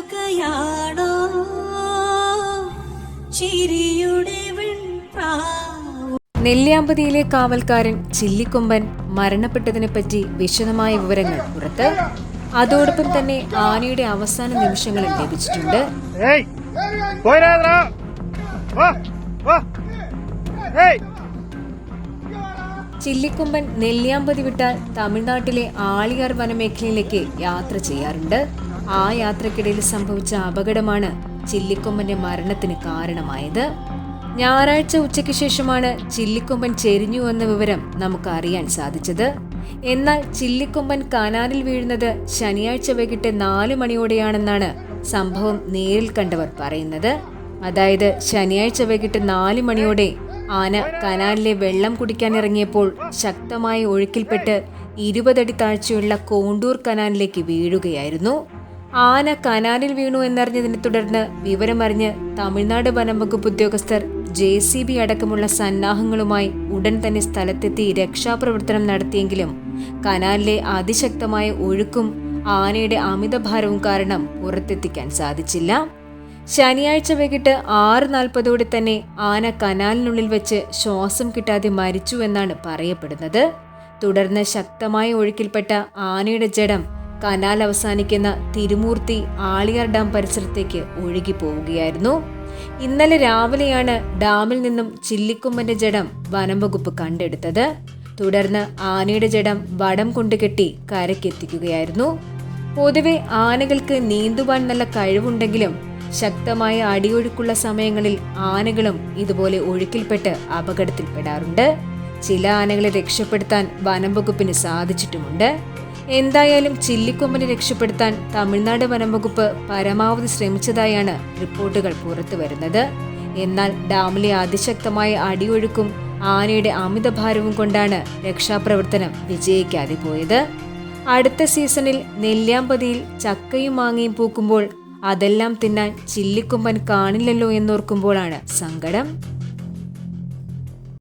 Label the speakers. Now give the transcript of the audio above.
Speaker 1: തുടരുകയാണോ ചിരിയുടെ
Speaker 2: നെല്ലിയാമ്പതിയിലെ കാവൽക്കാരൻ ചില്ലിക്കൊമ്പൻ മരണപ്പെട്ടതിനെപ്പറ്റി വിശദമായ വിവരങ്ങൾ പുറത്ത്. അതോടൊപ്പം തന്നെ ആനയുടെ അവസാന നിമിഷങ്ങളിൽ ലഭിച്ചിട്ടുണ്ട്. ചില്ലിക്കൊമ്പൻ നെല്ലിയാമ്പതി വിട്ടാൽ തമിഴ്നാട്ടിലെ ആളിയാർ വനമേഖലയിലേക്ക് യാത്ര ചെയ്യാറുണ്ട്. ആ യാത്രക്കിടയിൽ സംഭവിച്ച അപകടമാണ് ചില്ലിക്കൊമ്പന്റെ മരണത്തിന് കാരണമായത്. ഞായറാഴ്ച ഉച്ചയ്ക്ക് ശേഷമാണ് ചില്ലിക്കൊമ്പൻ ചെരിഞ്ഞുവെന്ന വിവരം നമുക്ക് അറിയാൻ സാധിച്ചത്. എന്നാൽ ചില്ലിക്കൊമ്പൻ കനാലിൽ വീഴുന്നത് ശനിയാഴ്ച വൈകിട്ട് 4 മണിയോടെയാണെന്നാണ് സംഭവം നേരിൽ കണ്ടവർ പറയുന്നത്. അതായത് ശനിയാഴ്ച വൈകിട്ട് 4 മണിയോടെ ആന കനാലിലെ വെള്ളം കുടിക്കാനിറങ്ങിയപ്പോൾ ശക്തമായ ഒഴുക്കിൽപ്പെട്ട് 20 അടി താഴ്ചയുള്ള കോണ്ടൂർ കനാലിലേക്ക് വീഴുകയായിരുന്നു. ആന കനാലിൽ വീണു എന്നറിഞ്ഞതിനെ തുടർന്ന് വിവരമറിഞ്ഞ് തമിഴ്നാട് വനംവകുപ്പ് ഉദ്യോഗസ്ഥർ JCB അടക്കമുള്ള സന്നാഹങ്ങളുമായി ഉടൻ തന്നെ സ്ഥലത്തെത്തി രക്ഷാപ്രവർത്തനം നടത്തിയെങ്കിലും കനാലിലെ അതിശക്തമായ ഒഴുക്കും ആനയുടെ അമിതഭാരവും കാരണം പുറത്തെത്തിക്കാൻ സാധിച്ചില്ല. ശനിയാഴ്ച വൈകിട്ട് 6:40 തന്നെ ആന കനാലിനുള്ളിൽ വെച്ച് ശ്വാസം കിട്ടാതെ മരിച്ചു എന്നാണ് പറയപ്പെടുന്നത്. തുടർന്ന് ശക്തമായ ഒഴുക്കിൽപ്പെട്ട ആനയുടെ ജഡം കനാൽ അവസാനിക്കുന്ന തിരുമൂർത്തി ആളിയാർ ഡാം പരിസരത്തേക്ക് ഒഴുകി പോവുകയായിരുന്നു. ഇന്നലെ രാവിലെയാണ് ഡാമിൽ നിന്നും ചില്ലിക്കൊമ്പന്റെ ജഡം വനംവകുപ്പ് കണ്ടെടുത്തത്. തുടർന്ന് ആനയുടെ ജഡം വടം കൊണ്ട് കെട്ടി കരയ്ക്കെത്തിക്കുകയായിരുന്നു. പൊതുവെ ആനകൾക്ക് നീന്തുവാൻ നല്ല കഴിവുണ്ടെങ്കിലും ശക്തമായ അടിയൊഴുക്കുള്ള സമയങ്ങളിൽ ആനകളും ഇതുപോലെ ഒഴുക്കിൽപ്പെട്ട് അപകടത്തിൽപ്പെടാറുണ്ട്. ചില ആനകളെ രക്ഷപ്പെടുത്താൻ വനംവകുപ്പിന് സാധിച്ചിട്ടുമുണ്ട്. എന്തായാലും ചില്ലിക്കൊമ്പനെ രക്ഷപ്പെടുത്താൻ തമിഴ്നാട് വനംവകുപ്പ് പരമാവധി ശ്രമിച്ചതായാണ് റിപ്പോർട്ടുകൾ പുറത്തു വരുന്നത്. എന്നാൽ ഡാമിലെ അതിശക്തമായ അടിയൊഴുക്കും ആനയുടെ അമിതഭാരവും കൊണ്ടാണ് രക്ഷാപ്രവർത്തനം വിജയിക്കാതെ പോയത്. അടുത്ത സീസണിൽ നെല്ലിയാമ്പതിയിൽ ചക്കയും മാങ്ങയും പൂക്കുമ്പോൾ അതെല്ലാം തിന്നാൻ ചില്ലിക്കൊമ്പൻ കാണില്ലല്ലോ എന്നോർക്കുമ്പോഴാണ് സങ്കടം.